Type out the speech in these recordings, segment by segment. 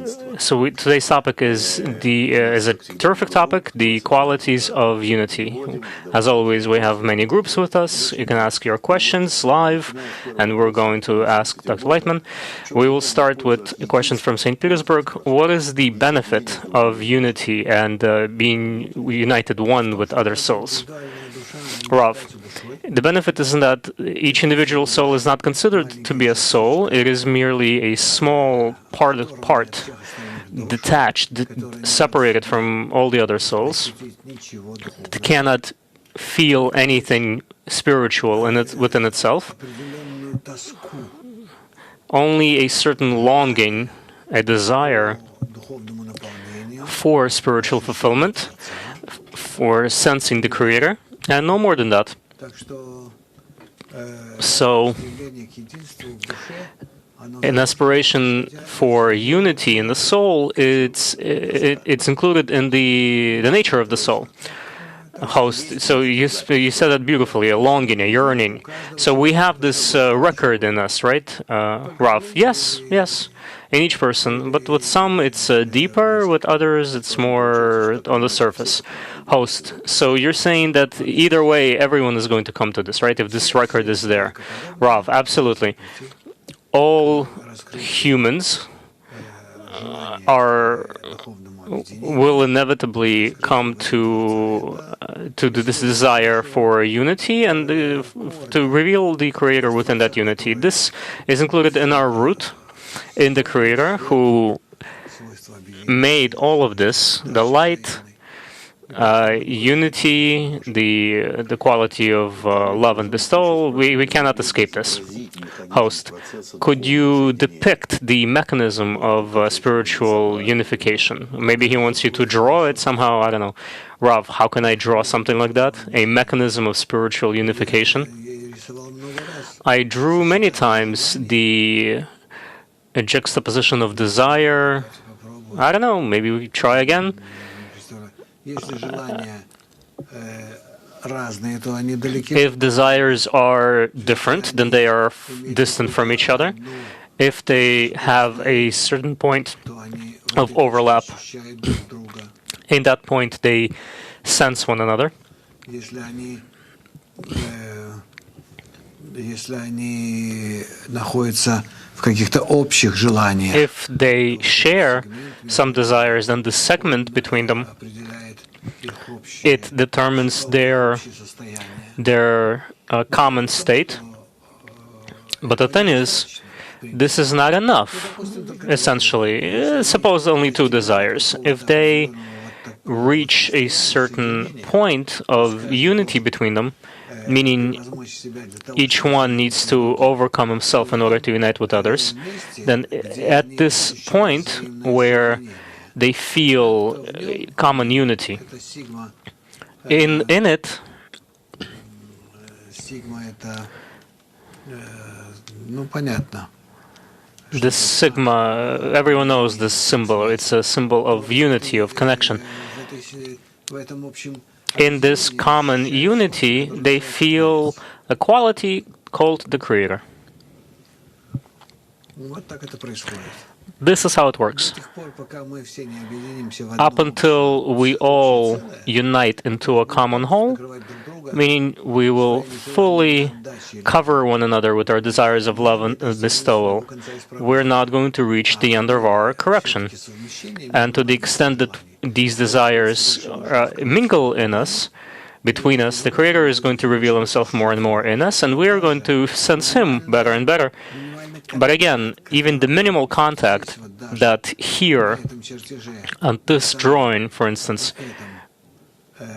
Today's topic is a terrific topic, the qualities of unity. As always, we have many groups with us. You can ask your questions live, and we're going to ask Dr. Laitman. We will start with a question from St. Petersburg. What is the benefit of unity and being united one with other souls? Rav, the benefit is that each individual soul is not considered to be a soul. It is merely a small part, detached, separated from all the other souls. It cannot feel anything spiritual within itself. Only a certain longing, a desire for spiritual fulfillment, for sensing the Creator, and no more than that. So, an aspiration for unity in the soul, it's included in the nature of the soul. Host. So you said that beautifully, a longing, a yearning. So we have this record in us, right, Rav? Yes, in each person. But with some, it's deeper. With others, it's more on the surface. Host. So you're saying that either way, everyone is going to come to this, right? If this record is there. Rav, absolutely. All humans will inevitably come to this desire for unity and to reveal the Creator within that unity. This is included in our root, in the Creator who made all of this, the light, unity, the quality of love and bestowal. We cannot escape this. Host, could you depict the mechanism of spiritual unification? Maybe he wants you to draw it somehow. I don't know. Rav, how can I draw something like that? A mechanism of spiritual unification? I drew many times a juxtaposition of desire. I don't know. Maybe we try again. If desires are different, then they are distant from each other. If they have a certain point of overlap, in that point they sense one another. If they share some desires, then the segment between them, it determines their common state. But the thing is, this is not enough, essentially. Suppose only two desires. If they reach a certain point of unity between them, meaning each one needs to overcome himself in order to unite with others, then at this point where they feel common unity, in it, the sigma, everyone knows this symbol. It's a symbol of unity, of connection. In this common unity, they feel a quality called the Creator. This is how it works. Up until we all unite into a common whole, meaning we will fully cover one another with our desires of love and bestowal, we're not going to reach the end of our correction. And to the extent that these desires mingle in us, between us, the Creator is going to reveal Himself more and more in us, and we are going to sense Him better and better. But again, even the minimal contact that here, on this drawing, for instance,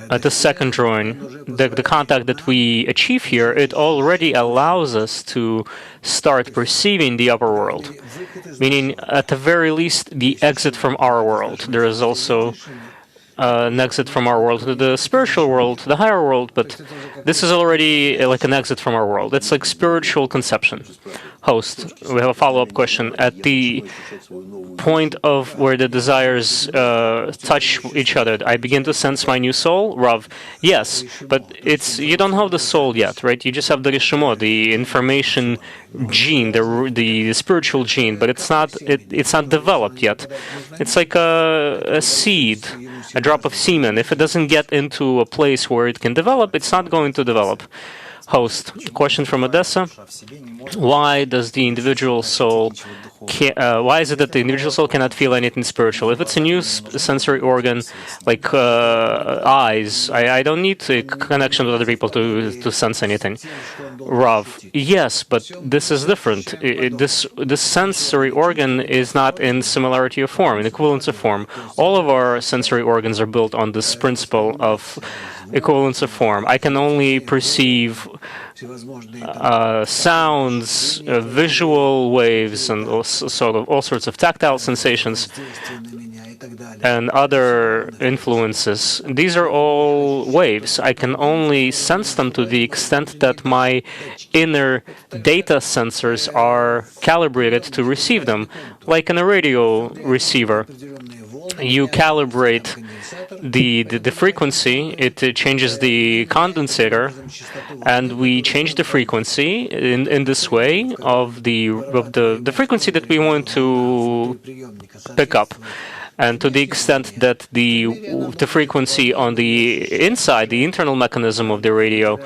at the second drawing, the contact that we achieve here, it already allows us to start perceiving the upper world, meaning at the very least the exit from our world. There is also an exit from our world to the spiritual world, the higher world, but this is already like an exit from our world. It's like spiritual conception. Host, we have a follow-up question. At the point of where the desires touch each other, I begin to sense my new soul? Rav, yes, but you don't have the soul yet, right? You just have the rishumot, the information gene, the spiritual gene, but it's not developed yet. It's like a seed, a drop of semen. If it doesn't get into a place where it can develop, it's not going to develop. Host, question from Odessa. Why does the individual soul why is it that the individual soul cannot feel anything spiritual? If it's a new sensory organ, like eyes, I don't need a connection with other people to sense anything. Rav, yes, but this is different. This sensory organ is not in similarity of form, in equivalence of form. All of our sensory organs are built on this principle of equivalence of form. I can only perceive sounds, visual waves, and all sorts of tactile sensations and other influences. These are all waves. I can only sense them to the extent that my inner data sensors are calibrated to receive them, like in a radio receiver. You calibrate the frequency, it changes the condensator, and we change the frequency in this way of the frequency that we want to pick up. And to the extent that the frequency on the inside, the internal mechanism of the radio,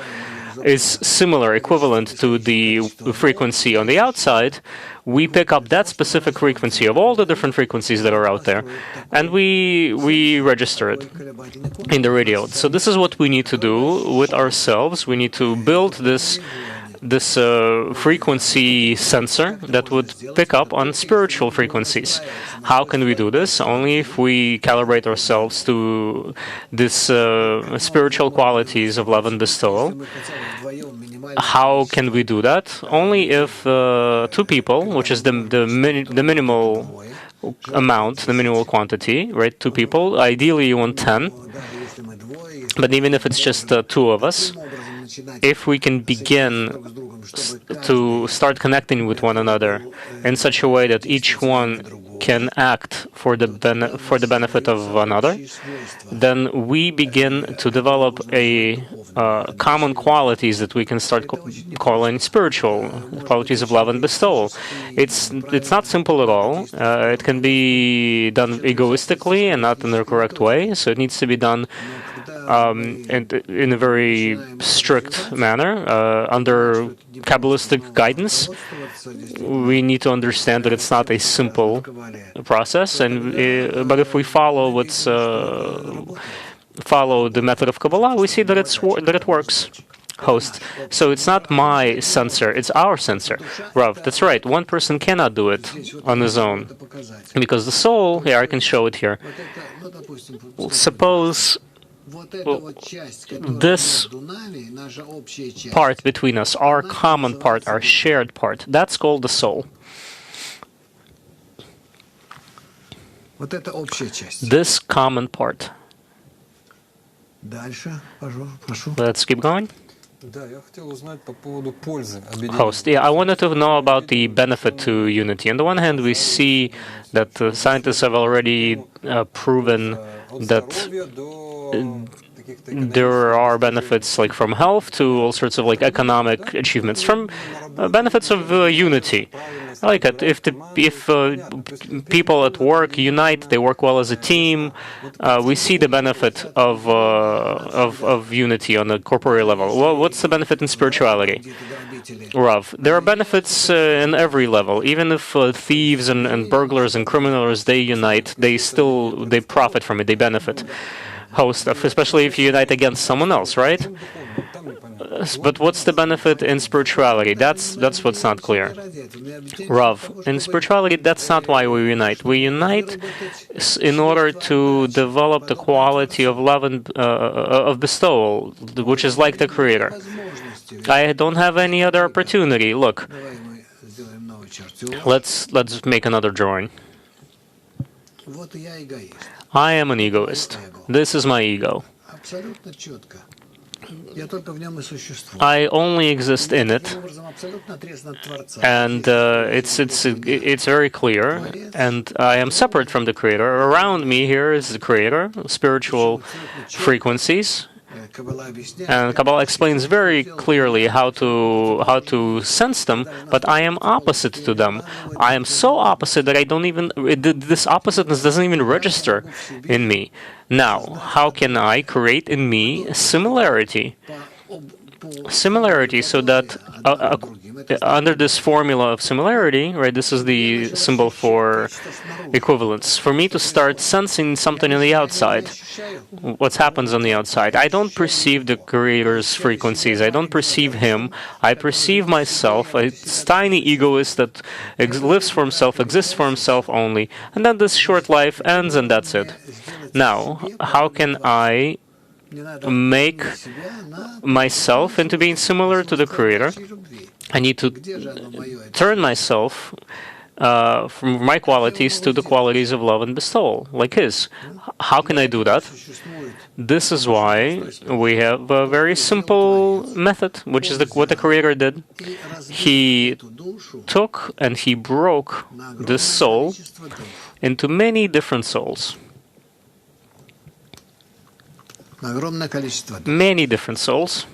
is similar, equivalent to the frequency on the outside, we pick up that specific frequency of all the different frequencies that are out there, and we register it in the radio. So this is what we need to do with ourselves. We need to build this frequency sensor that would pick up on spiritual frequencies. How can we do this? Only if we calibrate ourselves to this spiritual qualities of love and bestowal. How can we do that? Only if two people, which is the minimal amount, the minimal quantity, right? Two people. Ideally, you want 10. But even if it's just two of us, if we can begin to start connecting with one another in such a way that each one can act for the benefit of another, then we begin to develop a common qualities that we can start calling spiritual qualities of love and bestowal. It's not simple at all. It can be done egoistically and not in the correct way. So it needs to be done in a very strict manner under Kabbalistic guidance. We need to understand that it's not a simple process, but if we follow follow the method of Kabbalah, we see that it works. Host. So it's not my sensor, it's our sensor. Rav, that's right. One person cannot do it on his own. Because the soul, here, I can show it here. Suppose this part between us, our common part, our shared part, that's called the soul. This common part. Let's keep going. Host. Yeah, I wanted to know about the benefit to unity. On the one hand, we see that scientists have already proven that there are benefits like from health to all sorts of like economic achievements, from benefits of unity. I like it. If people at work unite, they work well as a team. We see the benefit of unity on a corporeal level. Well, what's the benefit in spirituality? Rav, there are benefits in every level. Even if thieves and burglars and criminals, they unite, they profit from it. They benefit. Host, especially if you unite against someone else, right? But what's the benefit in spirituality? That's what's not clear. Rav, in spirituality, that's not why we unite. We unite in order to develop the quality of love and of bestowal, which is like the Creator. I don't have any other opportunity. Look, let's make another drawing. I am an egoist. This is my ego. I only exist in it, and it's very clear, and I am separate from the Creator. Around me here is the Creator, spiritual frequencies, And Kabbalah explains very clearly how to sense them, but I am opposite to them. I am so opposite that I don't even, this oppositeness doesn't even register in me. Now, how can I create in me similarity? Similarity, so that under this formula of similarity, right, this is the symbol for equivalence. For me to start sensing something on the outside, what happens on the outside, I don't perceive the Creator's frequencies. I don't perceive Him. I perceive myself, a tiny egoist that lives for himself, exists for himself only, and then this short life ends, and that's it. Now, how can I make myself into being similar to the Creator? I need to turn myself from my qualities to the qualities of love and bestowal, like His. How can I do that? This is why we have a very simple method, which is what the Creator did. He took and He broke this soul into many different souls. Many different souls.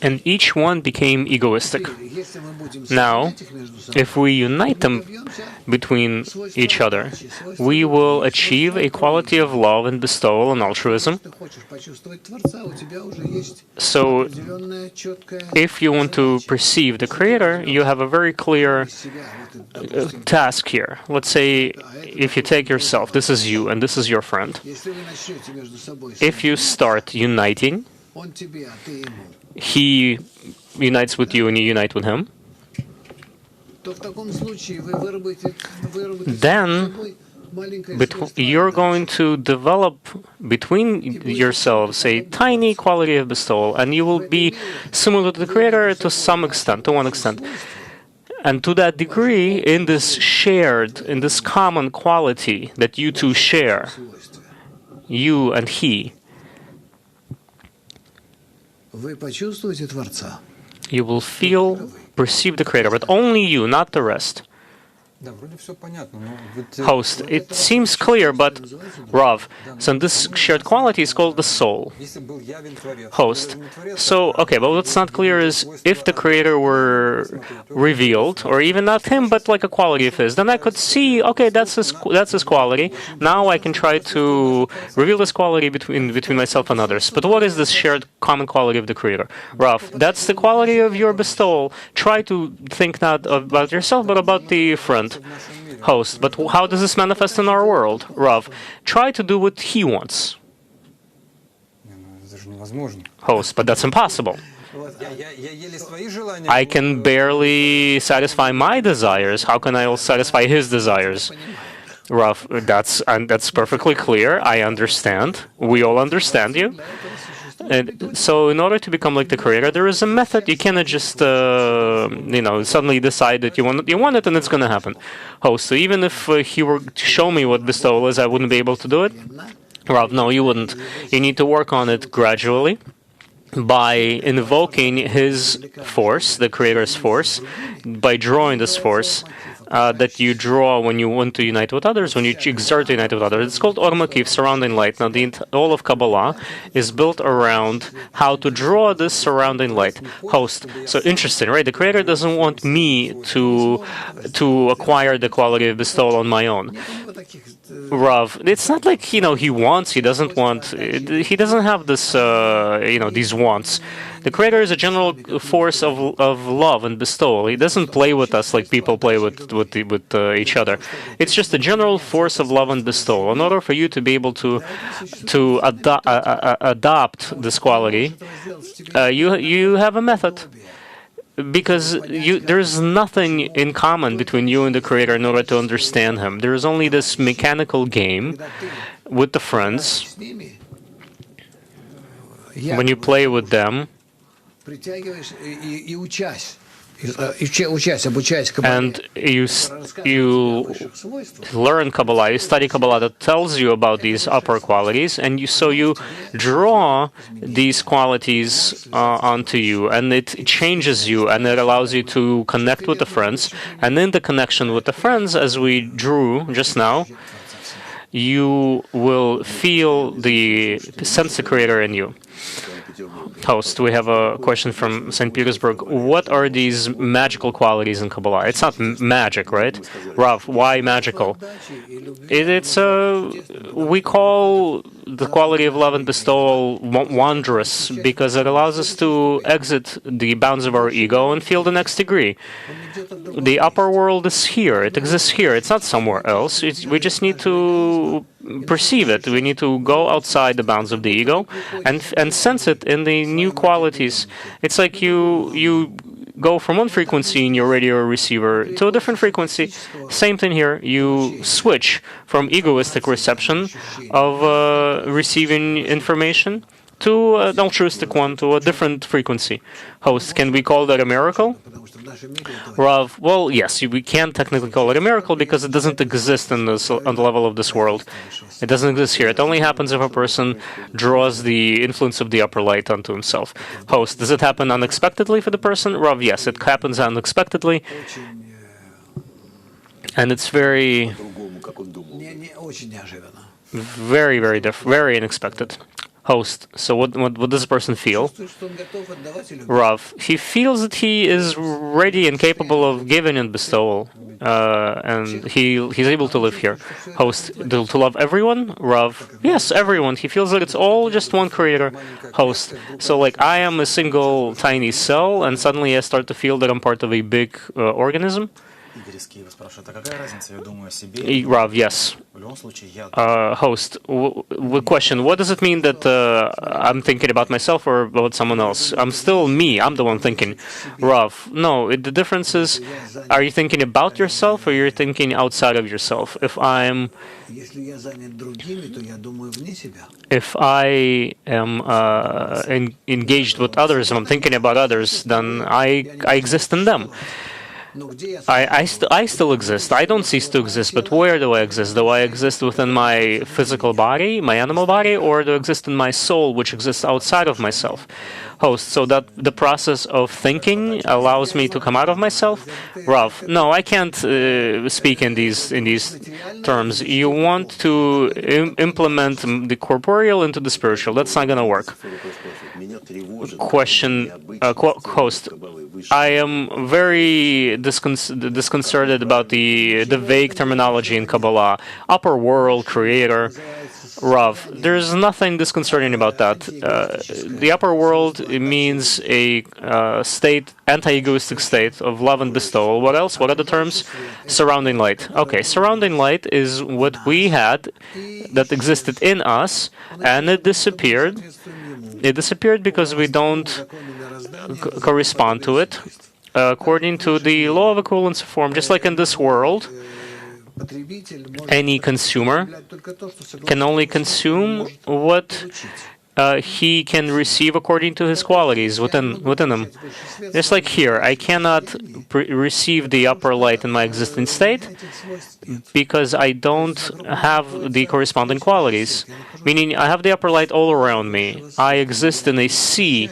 And each one became egoistic. Now, if we unite them between each other, we will achieve a quality of love and bestowal and altruism. So, if you want to perceive the Creator, you have a very clear task here. Let's say, if you take yourself, this is you and this is your friend. If you start uniting, He unites with you and you unite with Him, then you're going to develop between yourselves a tiny quality of bestowal, and you will be similar to the Creator to some extent, to one extent. And to that degree, in this common quality that you two share, you and He, you will perceive the Creator, but only you, not the rest. Host, it seems clear, but Rav, so this shared quality is called the soul. Host, so, okay, but what's not clear is if the Creator were revealed, or even not Him, but like a quality of His, then I could see, okay, that's His quality. Now I can try to reveal this quality between myself and others. But what is this shared common quality of the Creator? Rav, that's the quality of your bestowal. Try to think not about yourself, but about the friend. Host, but how does this manifest in our world? Rav, try to do what He wants. Host, but that's impossible. I can barely satisfy my desires. How can I satisfy His desires? Rav, that's perfectly clear. I understand. We all understand you. And so, in order to become like the Creator, there is a method. You cannot just, suddenly decide that you want it, and it's going to happen. Oh, so even if He were to show me what bestowal is, I wouldn't be able to do it? Rav, no, you wouldn't. You need to work on it gradually by invoking His force, the Creator's force, by drawing this force that you draw when you want to unite with others, when you exert to unite with others. It's called Or Makif, surrounding light. Now, all of Kabbalah is built around how to draw this surrounding light. Host. So interesting, right? The Creator doesn't want me to acquire the quality of bestowal on my own. Rav, it's not like, He wants, He doesn't want, He doesn't have this, these wants. The Creator is a general force of love and bestowal. He doesn't play with us like people play with each other. It's just a general force of love and bestowal. In order for you to be able to adopt this quality, you have a method. Because there is nothing in common between you and the Creator in order to understand Him. There is only this mechanical game with the friends. When you play with them, and you learn Kabbalah, you study Kabbalah that tells you about these upper qualities, and you draw these qualities onto you, and it changes you, and it allows you to connect with the friends. And in the connection with the friends, as we drew just now, you will feel the sense creator in you. Host, we have a question from St. Petersburg. What are these magical qualities in Kabbalah? It's not magic, right? Rav, why magical? We call the quality of love and bestowal wondrous because it allows us to exit the bounds of our ego and feel the next degree. The upper world is here. It exists here. It's not somewhere else. We just need to perceive it. We need to go outside the bounds of the ego and sense it in the new qualities. It's like you go from one frequency in your radio receiver to a different frequency. Same thing here. You switch from egoistic reception of receiving information to an altruistic one, to a different frequency. Host, can we call that a miracle? Rav, well, yes, we can technically call it a miracle because it doesn't exist on the level of this world. It doesn't exist here. It only happens if a person draws the influence of the upper light onto himself. Host, does it happen unexpectedly for the person? Rav, yes, it happens unexpectedly. And it's very unexpected. Host, so what does the person feel? Rav, he feels that he is ready and capable of giving and bestowal, and he's able to live here. Host, to love everyone? Rav, yes, everyone. He feels that it's all just one creator. Host, so like I am a single tiny cell, and suddenly I start to feel that I'm part of a big organism? Rav, yes. Host, question, what does it mean that I'm thinking about myself or about someone else? I'm still me, I'm the one thinking. Rav, no, the difference is, are you thinking about yourself or you're thinking outside of yourself? If I am engaged with others, if I'm thinking about others, then I exist in them. I still exist. I don't cease to exist, but where do I exist? Do I exist within my physical body, my animal body, or do I exist in my soul, which exists outside of myself? Host, so that the process of thinking allows me to come out of myself? Rav, no, I can't speak in these terms. You want to implement the corporeal into the spiritual. That's not going to work. Question, host, I am very disconcerted about the vague terminology in Kabbalah. Upper world, creator. Rav, there's nothing disconcerting about that. The upper world means a state, anti-egoistic state of love and bestowal. What else? What are the terms? Surrounding light. Okay, surrounding light is what we had that existed in us, and it disappeared. It disappeared because we don't correspond to it according to the law of equivalence of form. Just like in this world, any consumer can only consume what he can receive according to his qualities within him. Just like here, I cannot receive the upper light in my existing state because I don't have the corresponding qualities. Meaning, I have the upper light all around me. I exist in a sea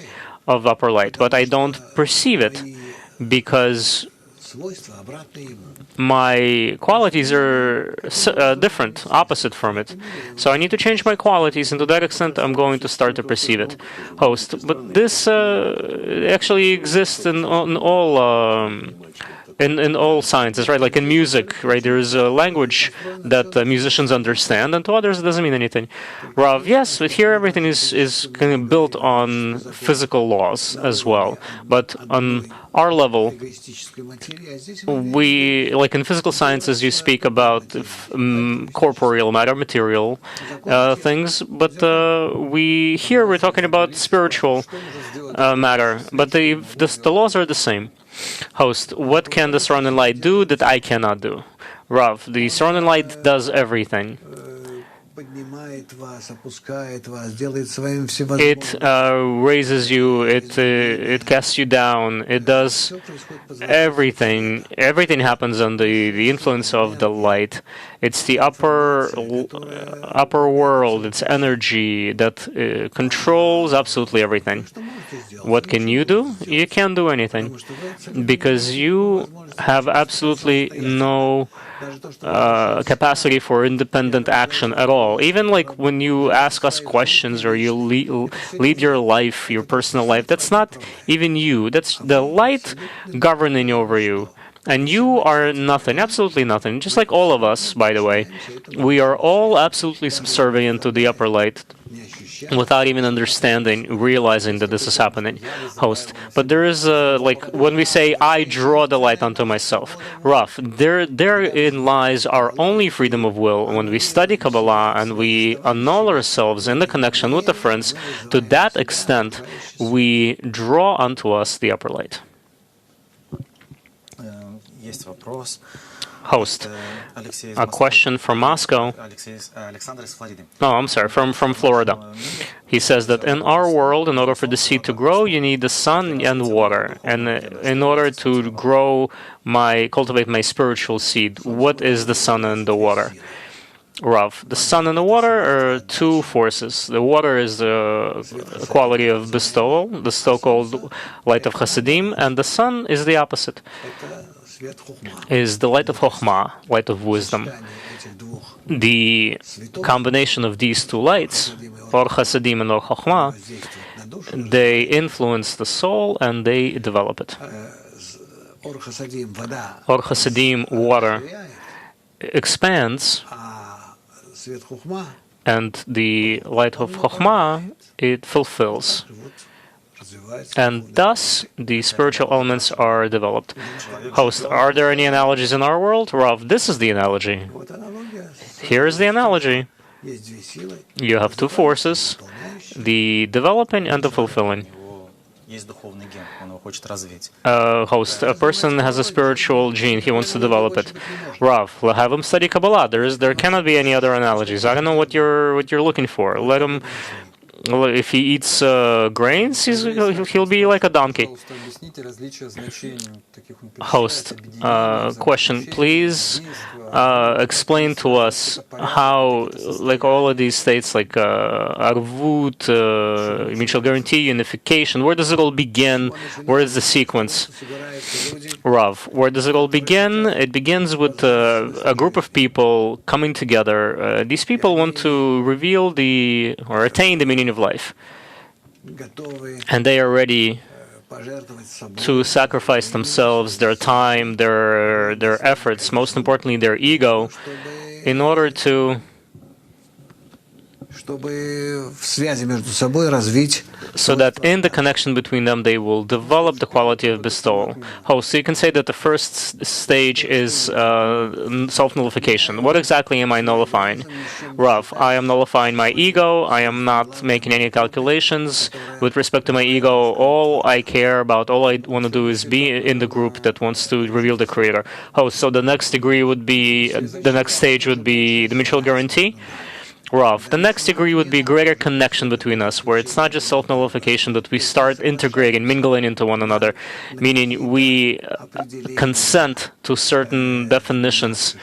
of upper light, but I don't perceive it because my qualities are different, opposite from it. So I need to change my qualities, and to that extent, I'm going to start to perceive it. Host, but this actually exists in all in all sciences, right? Like in music, right? There is a language that musicians understand, and to others it doesn't mean anything. Rav, yes, but here everything is kind of built on physical laws as well. But on our level, we, like in physical sciences, you speak about corporeal matter, material things, but we're talking about spiritual matter. But the laws are the same. Host, what can the surrounding light do that I cannot do? Rav, the surrounding light does everything. It raises you, it casts you down, it does everything. Everything happens under the influence of the light. It's the upper world, it's energy that controls absolutely everything. What can you do? You can't do anything, because you have absolutely no capacity for independent action at all. Even like when you ask us questions or you lead your life, your personal life, that's not even you. That's the light governing over you. And you are nothing, absolutely nothing. Just like all of us, by the way. We are all absolutely subservient to the upper light, without even understanding, realizing that this is happening, host. But there is like when we say, I draw the light onto myself, rough, therein lies our only freedom of will. When we study Kabbalah and we annul ourselves in the connection with the friends, to that extent, we draw onto us the upper light. Host, a question from Moscow. Oh, I'm sorry, from Florida. He says that in our world, in order for the seed to grow, you need the sun and water. And in order to cultivate my spiritual seed, what is the sun and the water? Rav, the sun and the water are two forces. The water is the quality of bestowal, the so-called light of Hasidim, and the sun is the opposite, is the light of Chokhmah, light of wisdom. The combination of these two lights, Or Hasidim and Or Chokhmah, they influence the soul and they develop it. Or Hasidim, water, expands, and the light of Chokhmah, it fulfills. And thus, the spiritual elements are developed. Host, are there any analogies in our world? Rav, this is the analogy. Here is the analogy. You have two forces, the developing and the fulfilling. Host, a person has a spiritual gene, he wants to develop it. Rav, have him study Kabbalah. There cannot be any other analogies. I don't know what you're looking for. Let him. Well, if he eats grains, he'll be like a donkey. Host, question, please explain to us how, like all of these states, like Arvut, mutual guarantee, unification, where does it all begin? Where is the sequence? Rav, where does it all begin? It begins with a group of people coming together. These people want to reveal or attain the meaning of life. And they are ready to sacrifice themselves, their time, their efforts, most importantly their ego, in order to so that in the connection between them they will develop the quality of bestowal. So you can say that the first stage is self-nullification. What exactly am I nullifying? Rav, I am nullifying my ego. I am not making any calculations with respect to my ego. All I care about, all I want to do is be in the group that wants to reveal the Creator. So the next stage would be the mutual guarantee. Rav, the next degree would be greater connection between us, where it's not just self-nullification, but we start integrating, mingling into one another, meaning we consent to certain definitions.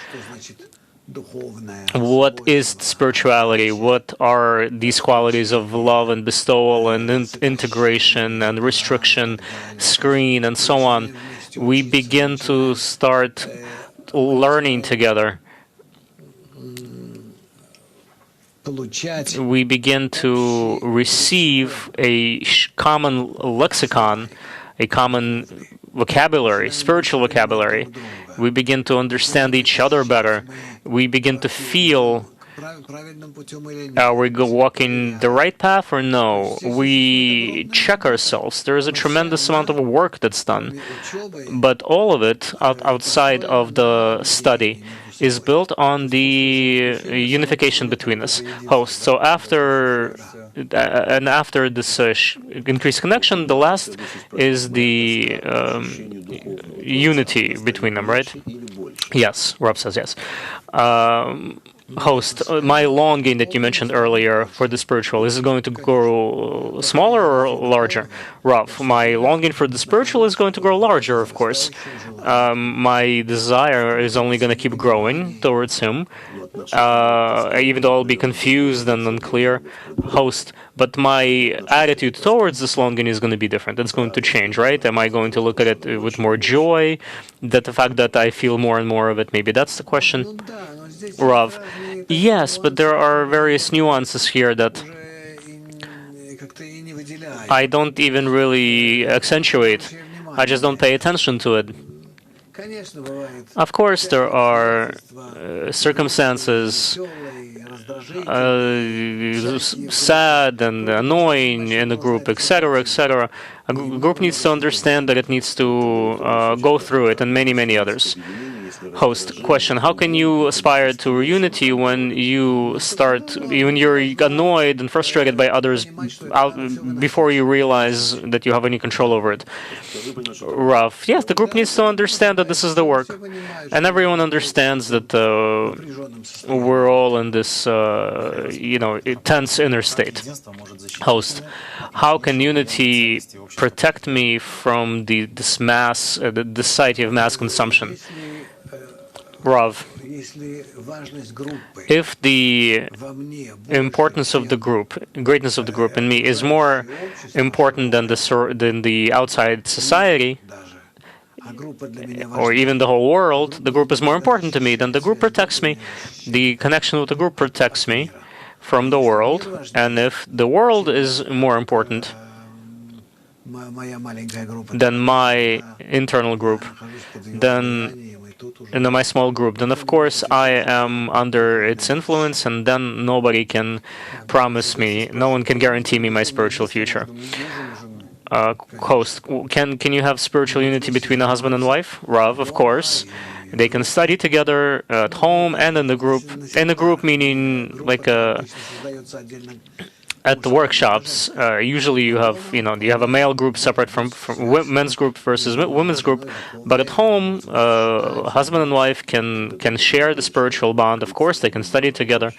What is spirituality? What are these qualities of love and bestowal and integration and restriction, screen, and so on? We begin to start learning together. We begin to receive a common lexicon, a common vocabulary, spiritual vocabulary. We begin to understand each other better. We begin to feel, are we walking the right path or no? We check ourselves. There is a tremendous amount of work that's done. But all of it, outside of the study, is built on the unification between us. Host. So after this increased connection, the last is the unity between them, right? Yes, Rob says yes. Host, my longing that you mentioned earlier for the spiritual, is it going to grow smaller or larger? Rav, my longing for the spiritual is going to grow larger, of course. My desire is only going to keep growing towards him, even though I'll be confused and unclear. Host, but my attitude towards this longing is going to be different. It's going to change, right? Am I going to look at it with more joy? That the fact that I feel more and more of it, maybe that's the question. Rav, yes, but there are various nuances here that I don't even really accentuate. I just don't pay attention to it. Of course, there are circumstances sad and annoying in the group, etc., etc. A group needs to understand that it needs to go through it, and many, many others. Host, question: how can you aspire to unity when you're annoyed and frustrated by others before you realize that you have any control over it? Rav, yes, the group needs to understand that this is the work, and everyone understands that we're all in this, tense inner state. Host, how can unity protect me from this society of mass consumption? Rav, if the importance of the group, greatness of the group in me is more important than the outside society, or even the whole world, the group is more important to me, then the group protects me. The connection with the group protects me from the world, and if the world is more important than my internal group, then in my small group, then of course I am under its influence, and then nobody can promise me, no one can guarantee me my spiritual future. Host, can you have spiritual unity between a husband and wife? Rav, of course. They can study together at home and in the group. In the group meaning like at the workshops, usually you have a male group separate from men's group versus women's group, but at home, husband and wife can share the spiritual bond. Of course, they can study together.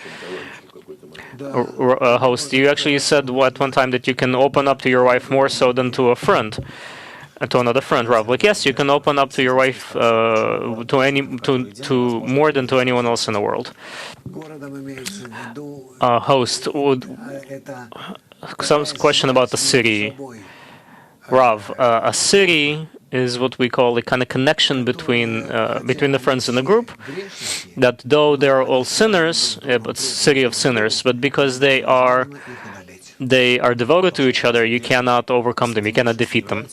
Host, you actually said at one time that you can open up to your wife more so than to a friend. To another friend, Rob. Like, yes, you can open up to your wife to more than to anyone else in the world. Host, some question about the city. Rav, a city is what we call a kind of connection between the friends in the group. That though they are all sinners, but city of sinners, but because they are devoted to each other, you cannot overcome them. You cannot defeat them.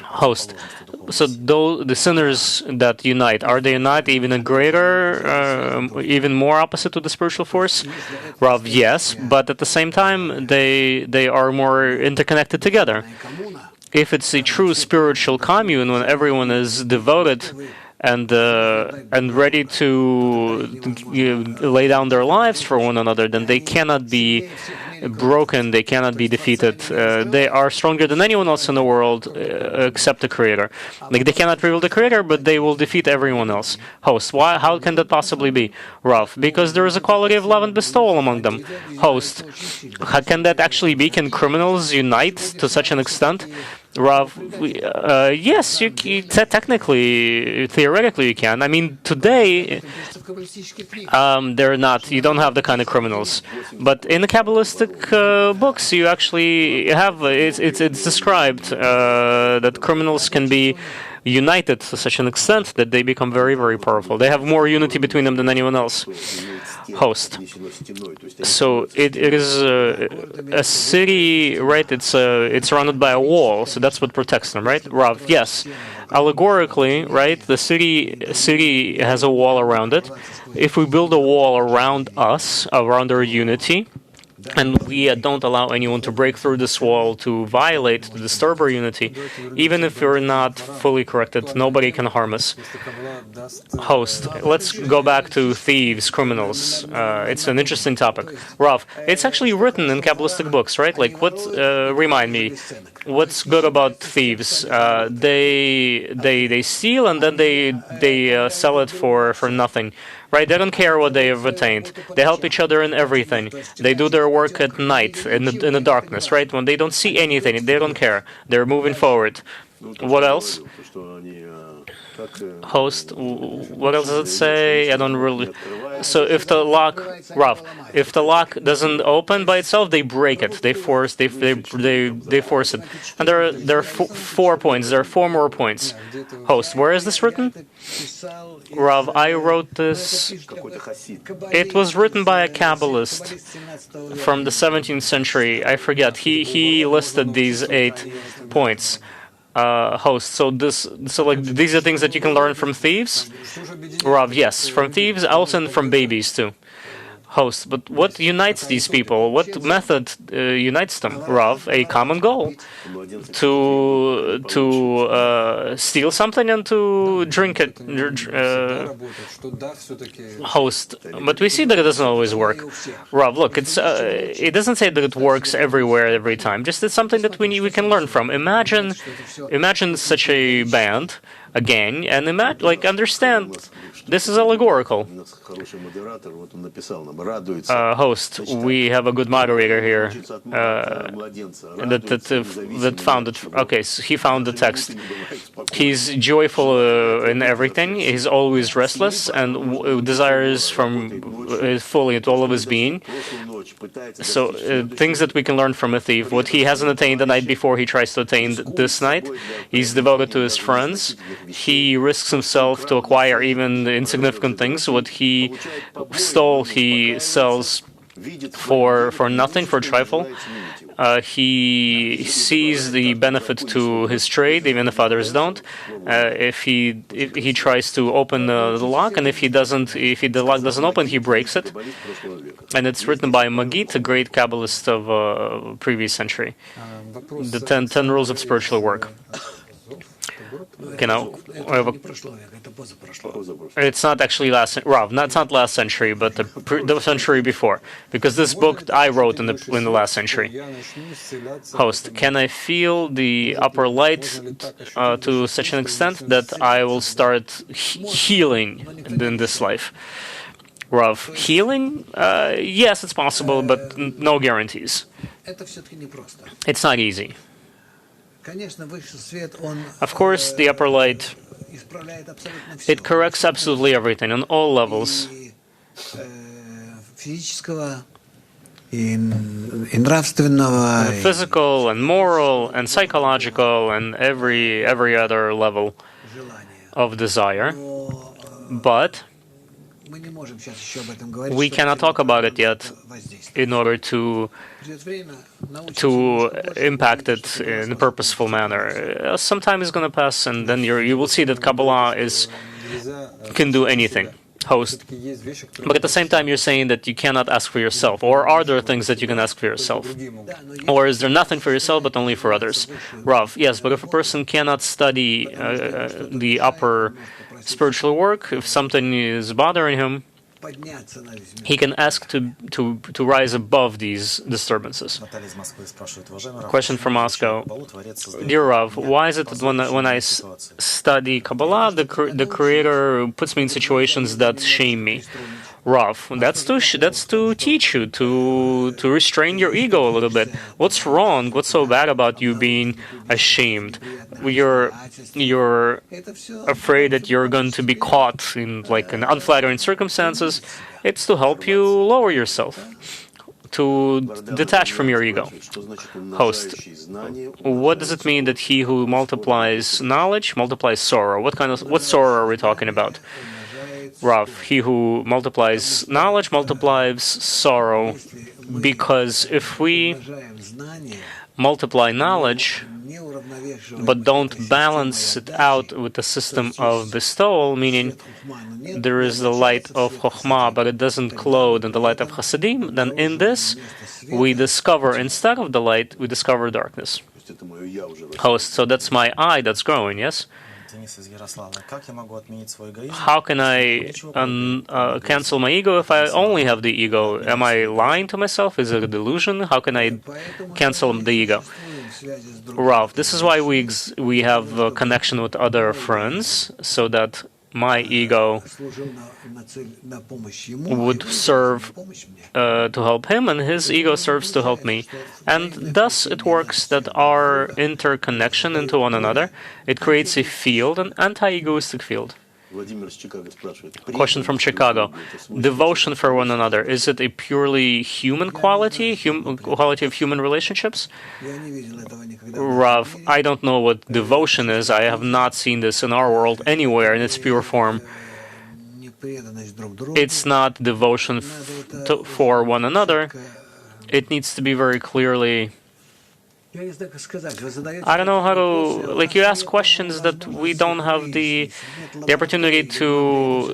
Host, so though the sinners that unite, are they unite even a greater, even more opposite to the spiritual force? Rav, yes, but at the same time they are more interconnected together. If it's a true spiritual commune, when everyone is devoted and ready to lay down their lives for one another, then they cannot be broken, they cannot be defeated. They are stronger than anyone else in the world except the Creator. Like, they cannot reveal the Creator, but they will defeat everyone else. Host, why? How can that possibly be? Rav, because there is a quality of love and bestowal among them. Host, how can that actually be? Can criminals unite to such an extent? Rav, yes, you technically, theoretically you can. I mean, today, they're not. You don't have the kind of criminals. But in the Kabbalistic books, you actually have. It's described that criminals can be united to such an extent that they become very, very powerful. They have more unity between them than anyone else. Host. So it is a city, right? It's surrounded by a wall, so that's what protects them, right? Rav, yes. Allegorically, right? The city has a wall around it. If we build a wall around us, around our unity, and we don't allow anyone to break through this wall, to violate, to disturb our unity. Even if we're not fully corrected, nobody can harm us. Host, let's go back to thieves, criminals. It's an interesting topic. Rav, it's actually written in Kabbalistic books, right? Like, remind me, what's good about thieves? They steal and then they sell it for nothing. Right? They don't care what they have attained. They help each other in everything. They do their work at night, in the darkness, right? When they don't see anything, they don't care. They're moving forward. What else? Host, what else does it say? I don't really... So if the lock, Rav, if the lock doesn't open by itself, they break it. They force it. And there are 4 points. There are 4 more points. Host, where is this written? Rav, I wrote this. It was written by a Kabbalist from the 17th century. I forget. He listed these 8 points. Host. So these are things that you can learn from thieves? Rav, yes, from thieves, also and from babies too. Host, but what unites these people? What method unites them? Rav, a common goal: to steal something and to drink it. Host, but we see that it doesn't always work. Rav, look, it doesn't say that it works everywhere, every time. Just it's something that we can learn from. Imagine such a band, a gang, and understand. This is allegorical. Host, we have a good moderator here that found it. Okay, so he found the text. He's joyful in everything. He's always restless and desires fully into all of his being. So things that we can learn from a thief. What he hasn't attained the night before, he tries to attain this night. He's devoted to his friends. He risks himself to acquire even insignificant things. What he stole, he sells for nothing, for a trifle. He sees the benefit to his trade, even if others don't. If he tries to open the lock, and if the lock doesn't open, he breaks it. And it's written by Magid, a great Kabbalist of previous century. The 10 rules of spiritual work. It's not actually it's not last century, but the century before, because this book I wrote in the last century. Host, can I feel the upper light to such an extent that I will start healing in this life? Rav, healing? Yes, it's possible, but no guarantees. It's not easy. Of course, the upper light, it corrects absolutely everything on all levels. Physical and moral and psychological and every other level of desire. But we cannot talk about it yet in order to impact it in a purposeful manner. Some time is going to pass, and then you will see that Kabbalah can do anything. Host. But at the same time, you're saying that you cannot ask for yourself. Or are there things that you can ask for yourself? Or is there nothing for yourself but only for others? Rav, yes, but if a person cannot study the upper spiritual work, if something is bothering him, he can ask to rise above these disturbances. Question from Moscow. Dear Rav, why is it that when I study Kabbalah, the Creator puts me in situations that shame me? Rav, that's to teach you to restrain your ego a little bit. What's wrong? What's so bad about you being ashamed? You're afraid that you're going to be caught in unflattering circumstances. It's to help you lower yourself, to detach from your ego. Host, what does it mean that he who multiplies knowledge multiplies sorrow? What sorrow are we talking about? Rav, he who multiplies knowledge multiplies sorrow, because if we multiply knowledge but don't balance it out with the system of bestowal, meaning there is the light of Chokhmah, but it doesn't clothe in the light of Hasidim, then in this we discover, instead of the light, we discover darkness. Host, so that's my I that's growing, yes? How can I cancel my ego if I only have the ego? Am I lying to myself? Is it a delusion? How can I cancel the ego? Rav, this is why we have a connection with other friends, so that my ego would serve to help him, and his ego serves to help me. And thus it works that our interconnection into one another, it creates a field, an anti-egoistic field. Question from Chicago. Devotion for one another, is it a purely human quality, quality of human relationships? Rav, I don't know what devotion is. I have not seen this in our world anywhere in its pure form. It's not devotion for one another. It needs to be very clearly... I don't know how to, like, you ask questions that we don't have the opportunity to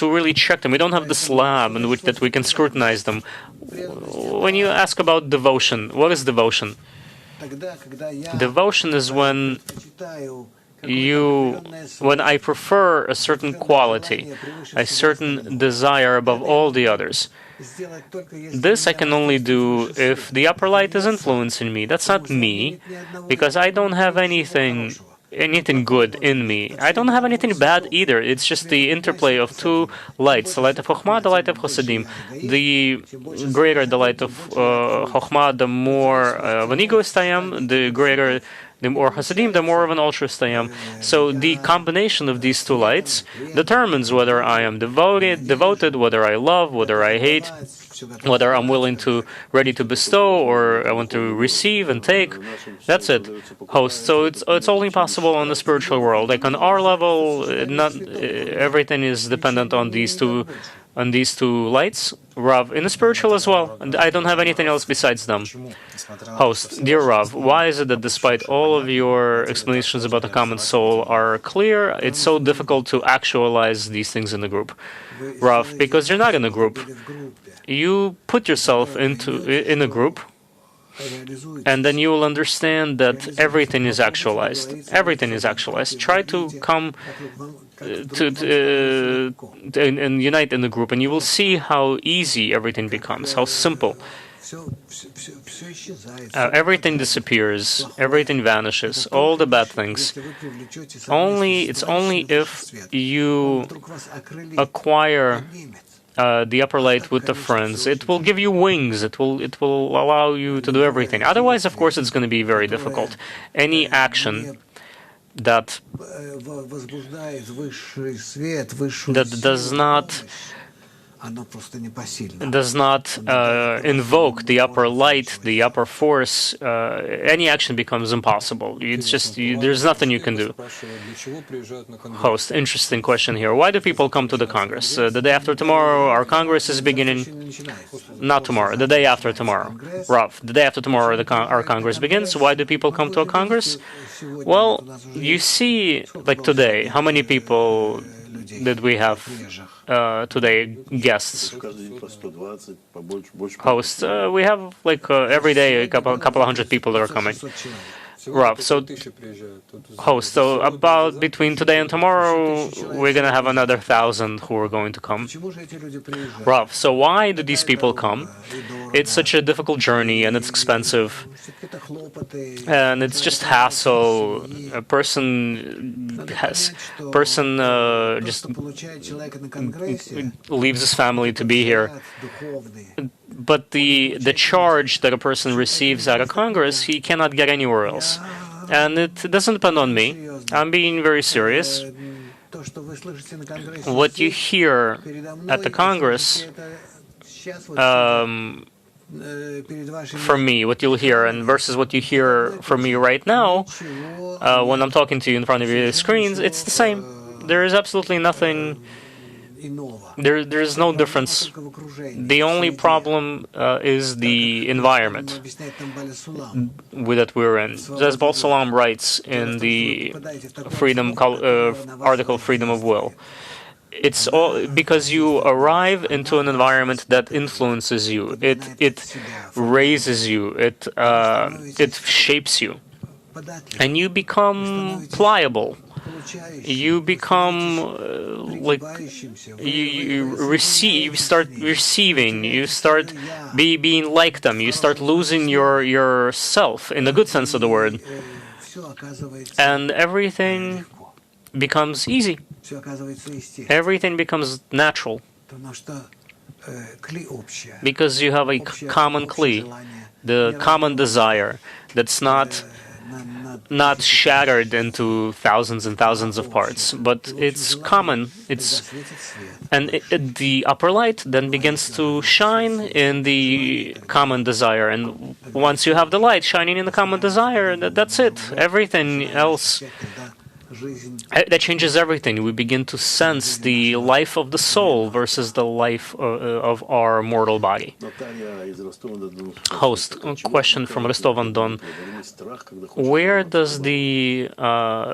really check them. We don't have this lab in which that we can scrutinize them. When you ask about devotion, what is devotion? Devotion is when I prefer a certain quality, a certain desire above all the others. This I can only do if the upper light is influencing me. That's not me, because I don't have anything good in me. I don't have anything bad either. It's just the interplay of two lights, the light of Chokhmah, the light of Hasidim. The greater the light of Chokhmah, the more of an egoist I am, the more Hasidim, the more of an altruist I am. So the combination of these two lights determines whether I am devoted, whether I love, whether I hate, whether I'm ready to bestow, or I want to receive and take. That's it, host. So it's only possible on the spiritual world. Like on our level, not everything is dependent on these two lights. Rav, in the spiritual as well. And I don't have anything else besides them. Host, dear Rav, why is it that despite all of your explanations about the common soul are clear, it's so difficult to actualize these things in the group? Rav, because you're not in a group. You put yourself in a group, and then you will understand that everything is actualized. Everything is actualized. Try to come and unite in the group, and you will see how easy everything becomes, how simple. Everything disappears, everything vanishes, all the bad things. It's only if you acquire the upper light with the friends, it will give you wings. It will allow you to do everything. Otherwise, of course, it's going to be very difficult. Any action that does not invoke the upper light, the upper force, any action becomes impossible. It's just, there's nothing you can do. Host, interesting question here. Why do people come to the Congress? The day after tomorrow, our Congress is beginning. Not tomorrow, the day after tomorrow. Rav, the day after tomorrow, our Congress begins. Why do people come to a Congress? Well, you see, like today, how many people did we have today, guests? Hosts, we have like every day a couple of hundred people that are coming. Rav, so host, so about between today and tomorrow, we're going to have another 1,000 who are going to come. Rav, so why do these people come? It's such a difficult journey, and it's expensive, and it's just hassle. A person just leaves his family to be here. But the charge that a person receives at a Congress, he cannot get anywhere else. And it doesn't depend on me. I'm being very serious. What you hear at the Congress, from me, what you'll hear, and versus what you hear from me right now, when I'm talking to you in front of your screens, it's the same. There is absolutely nothing There's no difference. The only problem is the environment that we're in. As Baal Salam writes in the article Freedom of Will, it's all because you arrive into an environment that influences you. It raises you. It shapes you, and you become pliable. You become you start receiving. You start being like them. You start losing yourself in the good sense of the word, and everything becomes easy. Everything becomes natural because you have a common kli, the common desire that's not shattered into thousands and thousands of parts, but it's common. The upper light then begins to shine in the common desire, and once you have the light shining in the common desire, that's it. Everything else, that changes everything. We begin to sense the life of the soul versus the life of our mortal body. Host, a question from Rostov-on-Don. Where does the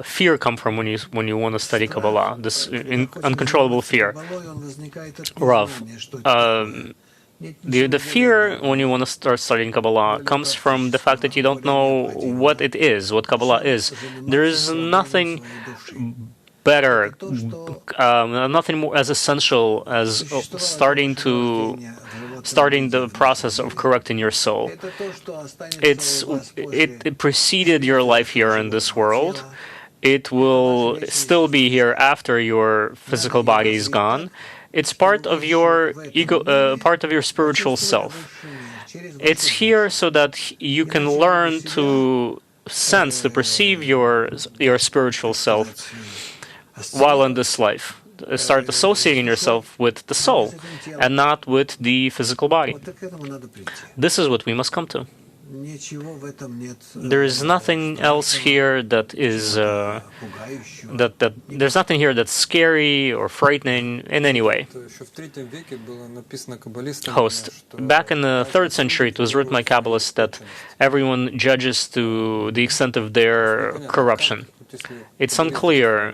fear come from when you want to study Kabbalah? This uncontrollable fear. Rav, the fear when you want to start studying Kabbalah comes from the fact that you don't know what it is, what Kabbalah is. There is nothing better, nothing more as essential as starting the process of correcting your soul. It preceded your life here in this world. It will still be here after your physical body is gone. It's part of your ego, part of your spiritual self. It's here so that you can learn to sense, to perceive your spiritual self while in this life. Start associating yourself with the soul and not with the physical body. This is what we must come to. There is nothing else here that is there's nothing here that's scary or frightening in any way. Host, back in the 3rd century, it was written by Kabbalists that everyone judges to the extent of their corruption. It's unclear.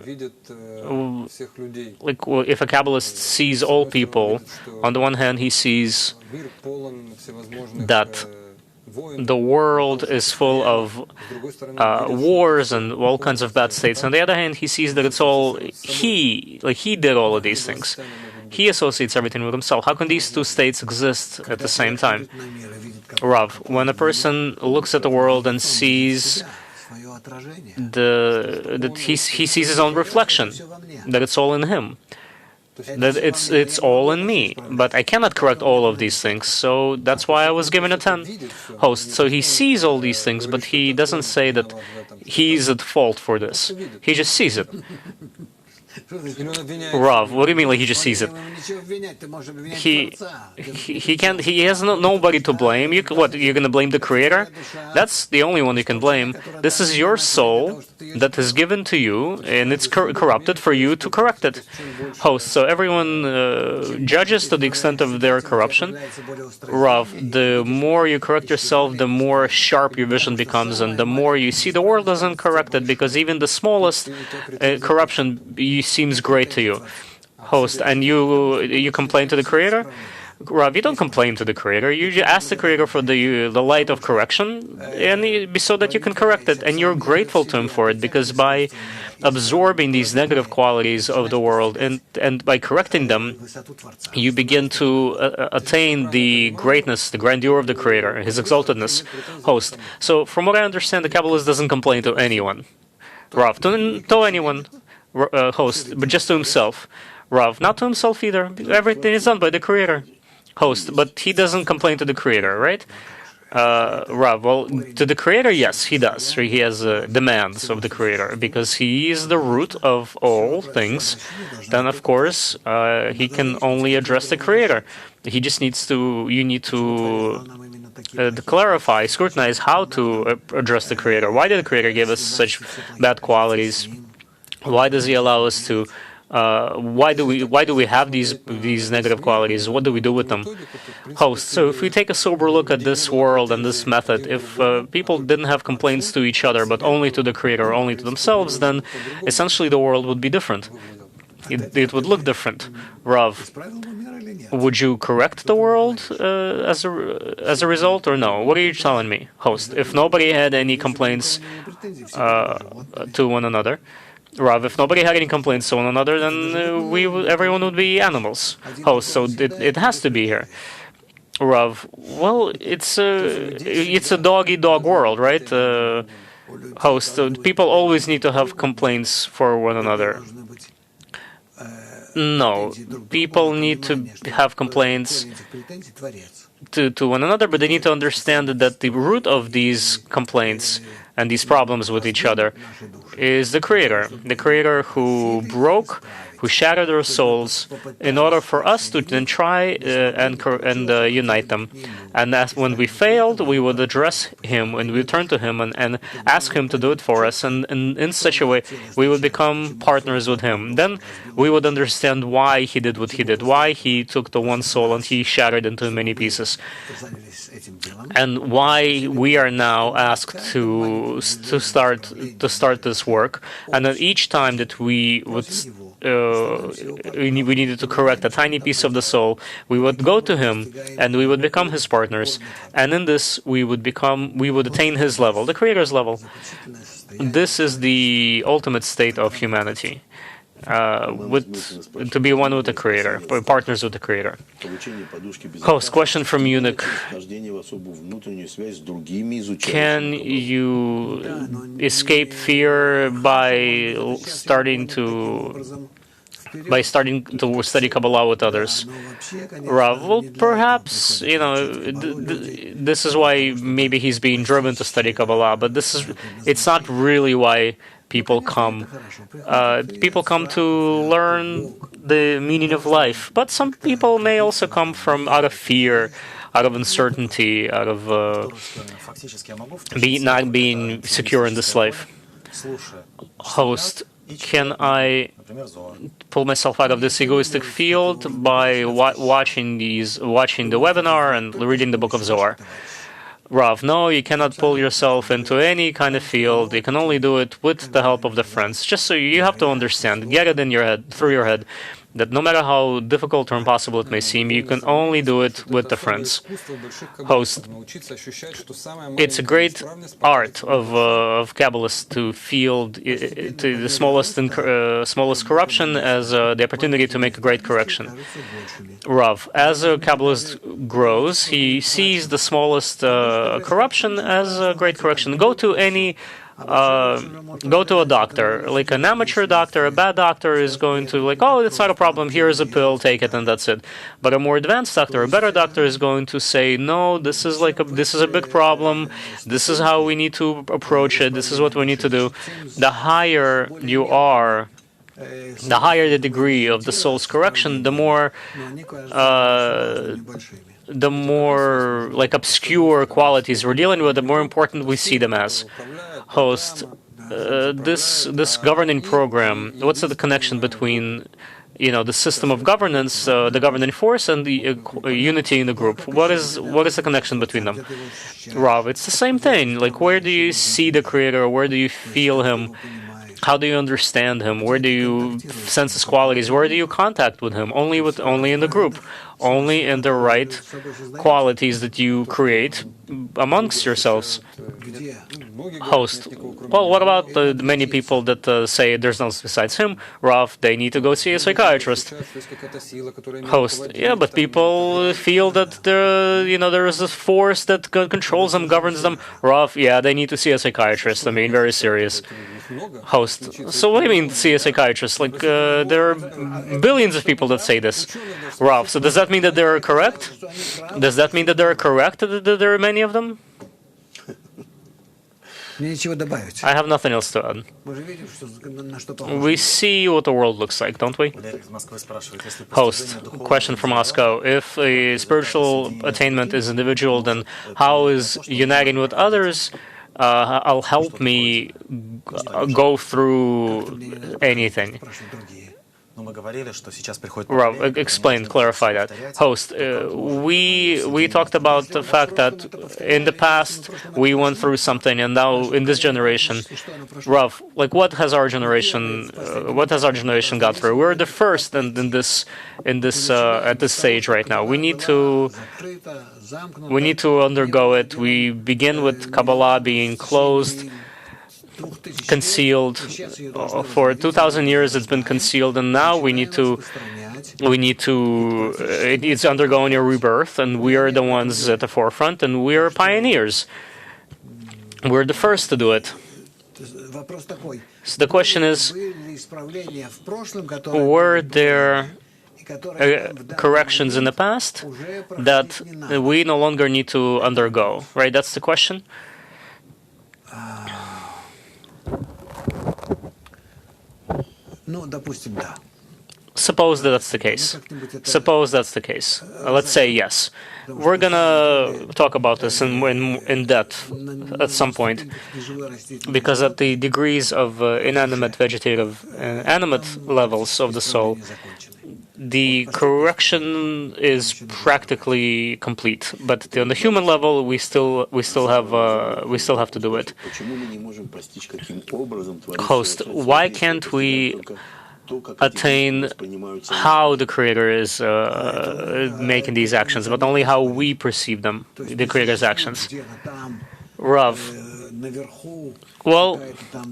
Like if a Kabbalist sees all people, on the one hand, he sees that the world is full of wars and all kinds of bad states. On the other hand, he sees that it's all he did all of these things. He associates everything with himself. How can these two states exist at the same time? Rav, when a person looks at the world and sees he sees his own reflection, that it's all in him, that it's all in me, but I cannot correct all of these things, so that's why I was given a 10. Host, so he sees all these things, but he doesn't say that he's at fault for this. He just sees it. Rav, what do you mean like he just sees it? He can't. He has nobody to blame. You're going to blame the creator? That's the only one you can blame. This is your soul that is given to you, and it's corrupted for you to correct it. Host, so everyone judges to the extent of their corruption. Rav, the more you correct yourself, the more sharp your vision becomes, and the more you see the world as uncorrected, because even the smallest corruption seems great to you. Host, and you complain to the creator? Rav, you don't complain to the creator. You just ask the creator for the light of correction, and so that you can correct it, and you're grateful to him for it, because by absorbing these negative qualities of the world and by correcting them, you begin to attain the greatness, the grandeur of the creator, his exaltedness. Host, so from what I understand, the Kabbalist doesn't complain to anyone. Rav, to anyone. Host, but just to himself. Rav, not to himself either. Everything is done by the creator. Host, but he doesn't complain to the creator, right? Rav, well, to the creator, yes, he does. He has demands of the creator because he is the root of all things. Then, of course, he can only address the creator. He just needs to. You need to clarify, scrutinize how to address the creator. Why did the creator give us such bad qualities? Why does he allow us to Why do we have these negative qualities? What do we do with them? Host. So if we take a sober look at this world and this method, if people didn't have complaints to each other, but only to the Creator, only to themselves, then essentially the world would be different. It would look different. Rav, would you correct the world as a result, or no? What are you telling me, host? If nobody had any complaints to one another, Rav, if nobody had any complaints to one another, then everyone would be animals. Host, so it has to be here. Rav, well, it's a dog-eat-dog world, right? Host, people always need to have complaints for one another. No, people need to have complaints to one another, but they need to understand that the root of these complaints and these problems with each other is the Creator who shattered our souls in order for us to then try and unite them. And when we failed, we would address Him and we turn to Him and ask Him to do it for us. And in such a way, we would become partners with Him. Then we would understand why He did what He did, why He took the one soul and He shattered into many pieces, and why we are now asked to start this work. And then each time that we needed to correct a tiny piece of the soul, we would go to Him and we would become His partners. And in this, we would attain His level, the Creator's level. This is the ultimate state of humanity. To be one with the Creator, partners with the Creator. Host, question from Eunuch. Can you escape fear by starting to study Kabbalah with others? Rav, well, perhaps, this is why maybe he's being driven to study Kabbalah, but it's not really why people come. People come to learn the meaning of life, but some people may also come out of fear, out of uncertainty, out of not being secure in this life. Host, can I pull myself out of this egoistic field by watching the webinar and reading the Book of Zohar? Rav, no, you cannot pull yourself into any kind of field. You can only do it with the help of the friends. Just so you have to understand, get it in your head, through your head, that no matter how difficult or impossible it may seem, you can only do it with the friends. Host, it's a great art of Kabbalists to feel to the smallest corruption as the opportunity to make a great correction. Rav, as a Kabbalist grows, he sees the smallest corruption as a great correction. Go to a doctor, like an amateur doctor. A bad doctor is going to oh, it's not a problem, here's a pill, take it, and that's it. But a more advanced doctor, a better doctor, is going to say, no, this is a big problem, this is how we need to approach it, this is what we need to do. The higher you are, the higher the degree of the soul's correction, the more obscure qualities we're dealing with, the more important we see them as. Host, this governing program, what's the connection between the system of governance, the governing force, and the unity in the group? What is the connection between them? Rav, it's the same thing. Where do you see the Creator? Where do you feel Him? How do you understand Him? Where do you sense His qualities? Where do you contact with Him? Only in the group. Only in the right qualities that you create amongst yourselves. Host, well, what about the many people that say there's no besides Him? Rav, they need to go see a psychiatrist. Host, yeah, but people feel that there is this force that controls them, governs them. Rav, yeah, they need to see a psychiatrist. Very serious. Host, so what do you mean see a psychiatrist? There are billions of people that say this. Rav, so does that mean that they're correct? Does that mean that they're correct, that there are many of them? I have nothing else to add. We see what the world looks like, don't we? Host, question from Moscow. If a spiritual attainment is individual, then how is uniting with others help me go through anything? Rav, explain, clarify that. Host, we talked about the fact that in the past we went through something, and now in this generation, Rav, like what has our generation got through? We're the first in this at this stage right now. We need to undergo it. We begin with Kabbalah being closed, concealed. For 2,000 years it's been concealed, and now it's undergoing a rebirth, and we are the ones at the forefront, and we are pioneers. We're the first to do it. So the question is, were there corrections in the past that we no longer need to undergo? Right, that's the question. Suppose that's the case. Let's say yes. We're gonna talk about this in depth at some point, because at the degrees of inanimate, vegetative, and animate levels of the soul, the correction is practically complete. But on the human level, we still have to do it. Host, why can't we attain how the Creator is making these actions, but only how we perceive them, the Creator's actions? Rav, well,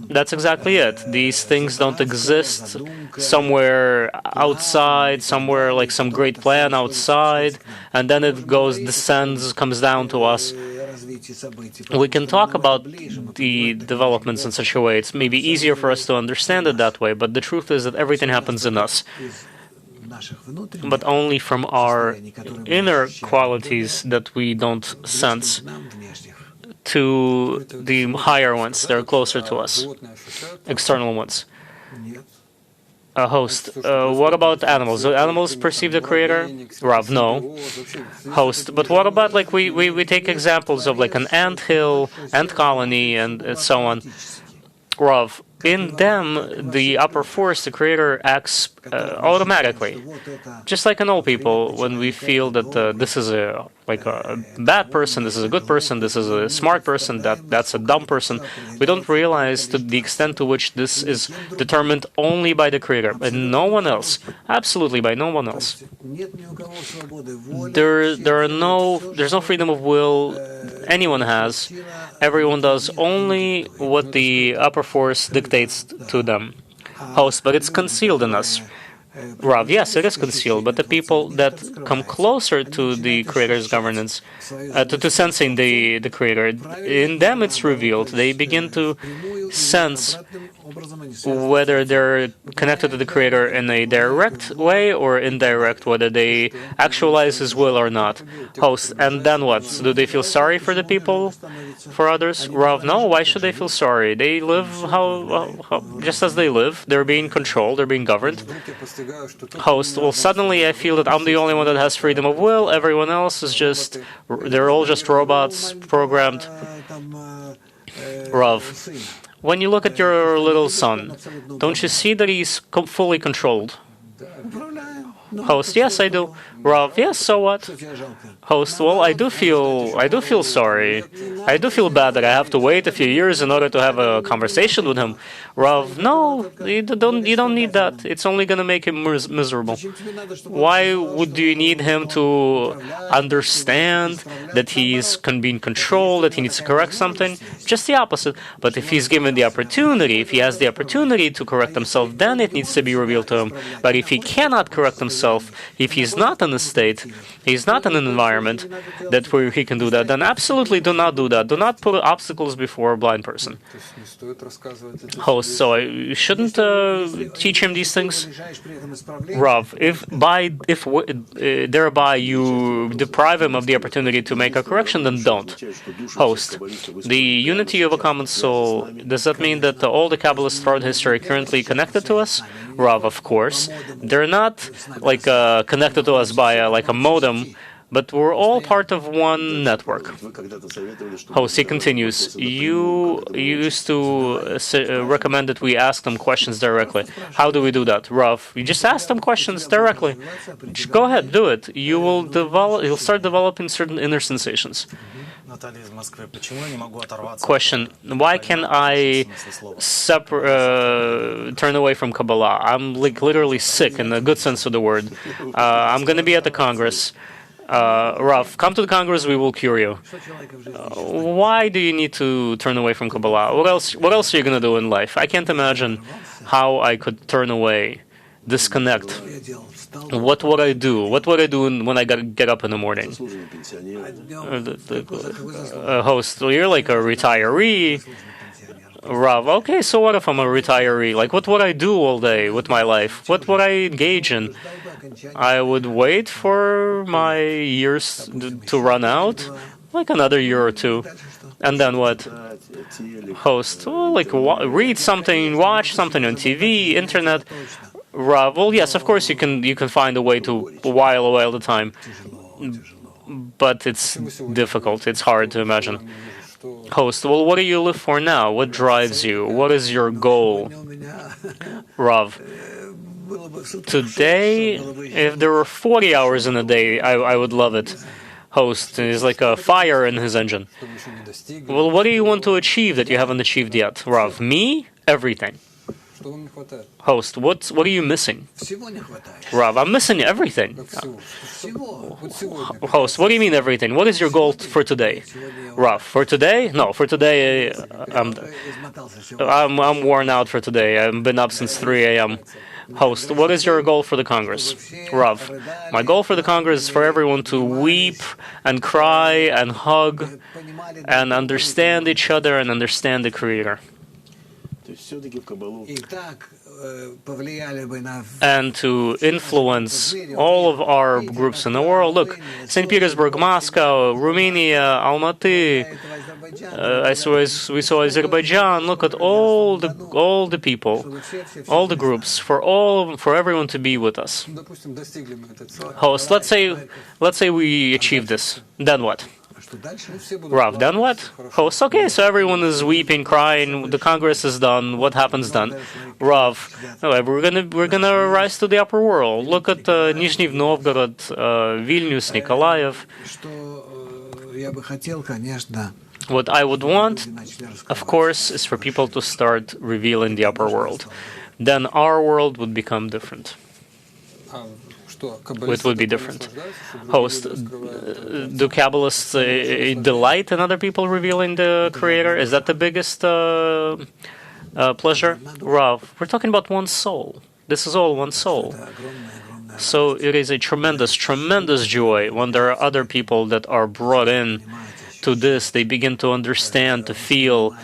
that's exactly it. These things don't exist somewhere outside, somewhere like some great plan outside, and then it descends, comes down to us. We can talk about the developments in such a way. It's maybe easier for us to understand it that way, but the truth is that everything happens in us, but only from our inner qualities that we don't sense to the higher ones that are closer to us, external ones. Host, what about animals? Do animals perceive the Creator? Rav, no. Host, but what about, like, we take examples of like an ant hill, ant colony, and so on. Rav, in them, the upper force, the Creator, acts automatically. Just like in all people, when we feel that this is a bad person, this is a good person, this is a smart person, that's a dumb person, we don't realize the extent to which this is determined only by the Creator, and no one else. Absolutely by no one else. There's no freedom of will anyone has. Everyone does only what the upper force dictates to them. Host, but it's concealed in us. Rav, yes, it is concealed, but the people that come closer to the Creator's governance, to sensing the Creator, in them it's revealed. They begin to sense whether they're connected to the Creator in a direct way or indirect, whether they actualize His will or not. Host, and then what? So do they feel sorry for the people, for others? Rav, no, why should they feel sorry? They live just as they live. They're being controlled, they're being governed. Host, well, suddenly I feel that I'm the only one that has freedom of will. Everyone else is they're all just robots, programmed. Rav, when you look at your little son, don't you see that he's fully controlled? Host, yes, I do. Rav, yes, so what? Host, well, I do feel sorry. I do feel bad that I have to wait a few years in order to have a conversation with him. Rav, no, you don't need that. It's only going to make him miserable. Why would you need him to understand that he's being controlled, that he needs to correct something? Just the opposite. But if he's given the opportunity, if he has the opportunity to correct himself, then it needs to be revealed to him. But if he cannot correct himself, if he's not in a state, he's not in an environment where he can do that, then absolutely do not do that. Do not put obstacles before a blind person. Host, so I shouldn't teach him these things? Rav, if thereby you deprive him of the opportunity to make a correction, then don't. Host, the unity of a common soul, does that mean that all the Kabbalists throughout history are currently connected to us? Rav, of course. They're not connected to us by a modem but we're all part of one network. Host, he continues, you used to recommend that we ask them questions directly. How do we do that? Rav, you just ask them questions directly. Just go ahead, do it. You'll start developing certain inner sensations. Question: why can I turn away from Kabbalah? I'm like literally sick in the good sense of the word. I'm going to be at the Congress. Rav, come to the Congress, we will cure you. Why do you need to turn away from Kabbalah? What else are you going to do in life? I can't imagine how I could turn away, disconnect. What would I do? What would I do when I get up in the morning? Host, you're like a retiree. Rav, okay, so what if I'm a retiree? Like, what would I do all day with my life? What would I engage in? I would wait for my years to run out, like another year or two. And then what? Host, read something, watch something on TV, internet. Rav, well, yes, of course you can find a way to while away all the time, but it's difficult. It's hard to imagine. Host, well, what do you live for now? What drives you? What is your goal? Rav, today, if there were 40 hours in a day, I would love it. Host is like a fire in his engine. Well, what do you want to achieve that you haven't achieved yet? Rav, me? Everything. Host, what are you missing? Rav, I'm missing everything. Host, what do you mean everything? What is your goal for today? Rav, for today? No, for today, I'm worn out for today. I've been up since 3 a.m. Host, what is your goal for the Congress? Rav, my goal for the Congress is for everyone to weep and cry and hug and understand each other and understand the Creator. And to influence all of our groups in the world. Look, St. Petersburg, Moscow, Romania, Almaty, we saw Azerbaijan. Look at all the people, all the groups, for everyone to be with us. Host, let's say we achieve this. Then what? Rav, then what? Host, okay, so everyone is weeping, crying, the Congress is done, what happens then? Rav, we're gonna rise to the upper world. Look at Nizhny Novgorod, Vilnius, Nikolaev. What I would want, of course, is for people to start revealing the upper world. Then our world would become different. It would be different. Host, do Kabbalists delight in other people revealing the Creator? Is that the biggest pleasure? Rav, we're talking about one soul. This is all one soul. So it is a tremendous, tremendous joy when there are other people that are brought in to this. They begin to understand, to feel,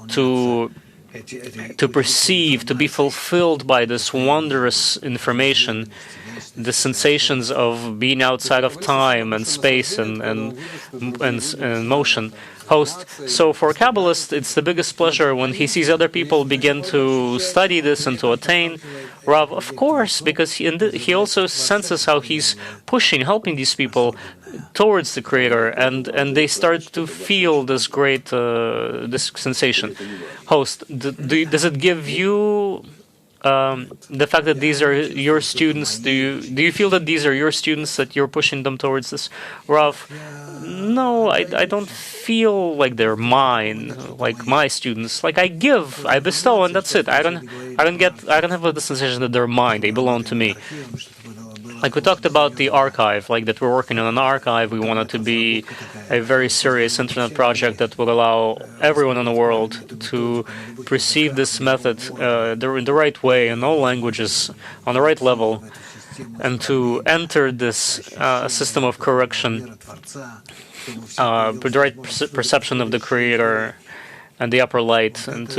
to perceive, to be fulfilled by this wondrous information, the sensations of being outside of time and space and motion. Host, so for Kabbalist, it's the biggest pleasure when he sees other people begin to study this and to attain. Rav, of course, because he also senses how he's pushing, helping these people towards the Creator, and they start to feel this great this sensation. Host, does it give you the fact that these are your students? Do you feel that these are your students, that you're pushing them towards this? Rav, no, I don't feel like they're mine, like my students. Like I give, I bestow, and that's it. I don't have the sensation that they're mine. They belong to me. Like we talked about the archive, like that we're working on an archive. We want it to be a very serious internet project that will allow everyone in the world to perceive this method in the right way, in all languages, on the right level, and to enter this system of correction, the right perception of the Creator and the upper light, and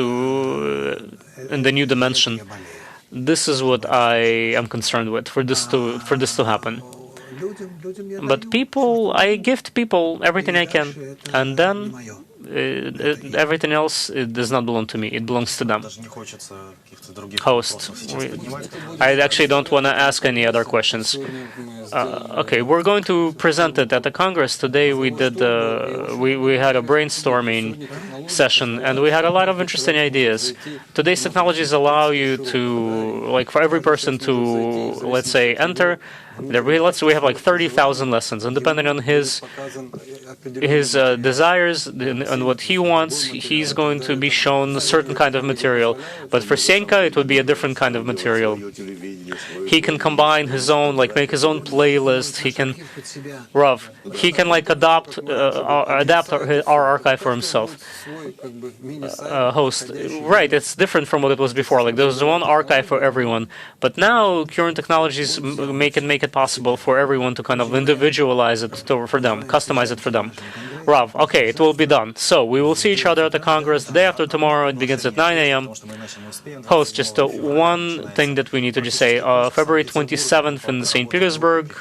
in the new dimension. This is what I am concerned with, for this to happen. But people, I gift people everything I can, and then Everything else, it does not belong to me. It belongs to them. Host, I actually don't want to ask any other questions. Okay, we're going to present it at the Congress. Today we did we had a brainstorming session, and we had a lot of interesting ideas. Today's technologies allow you to, like, for every person to, let's say, enter. We have like 30,000 lessons, and depending on his desires and what he wants, he's going to be shown a certain kind of material. But for Senka, it would be a different kind of material. He can combine his own, like make his own playlist. He can, he can like adapt our archive for himself. Host, right? It's different from what it was before. Like there was one archive for everyone, but now current technologies make it possible for everyone to kind of individualize it for them, customize it for them. Rav, okay, it will be done. So we will see each other at the Congress the day after tomorrow. It begins at 9 a.m. Host, just one thing that we need to just say. February 27th in St. Petersburg,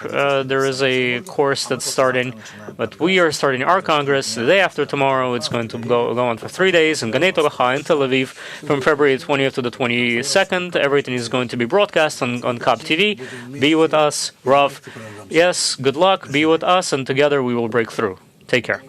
there is a course that's starting, but we are starting our Congress the day after tomorrow. It's going to go on for 3 days in Ganei Toracha in Tel Aviv from February 20th to the 22nd. Everything is going to be broadcast on Kab TV. Be with us, Rav. Yes, good luck. Be with us, and together we will break through. Take care.